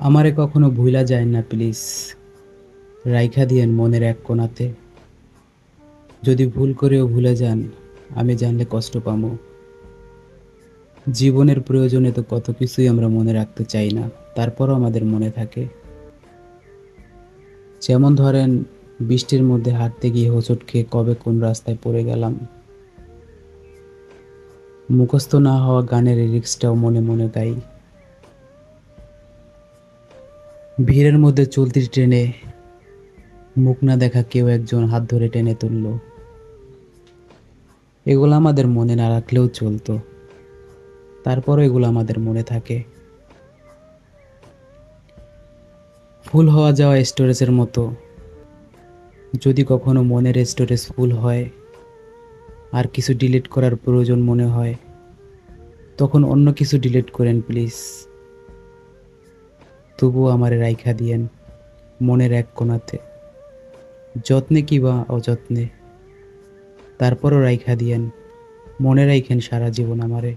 আমারে কখনো ভুইলা যায় না প্লিজ, রাইখা দিয়েন মনের এক কোণাতে। যদি ভুল করেও ভুলে যান, আমি জানলে কষ্ট পামু। জীবনের প্রয়োজনে তো কত কিছুই আমরা মনে রাখতে চাই না, তারপরও আমাদের মনে থাকে। যেমন ধরেন, বৃষ্টির মধ্যে হাঁটতে গিয়ে হোঁচট খেয়ে কবে কোন রাস্তায় পড়ে গেলাম। মুখস্থ না হওয়া গানের লিরিক্সটাও মনে মনে গাই। ভিড়ের মধ্যে চলতি ট্রেনে মুখ না দেখা কেউ একজন হাত ধরে টেনে তুললো। এগুলো আমাদের মনে না রাখলেও চলতো, তারপরও এগুলো আমাদের মনে থাকে। ফুল হওয়া যাওয়া স্টোরেজের মতো, যদি কখনো মনের স্টোরেজ ফুল হয় আর কিছু ডিলিট করার প্রয়োজন মনে হয়, তখন অন্য কিছু ডিলিট করেন প্লিজ। তবুও আমারে রাইখা দিয়েন মনের এক কোণাতে, যত্নে কিবা অযত্নে, তারপরও রাইখা দিয়েন, মনে রাইখেন সারা জীবন আমারে।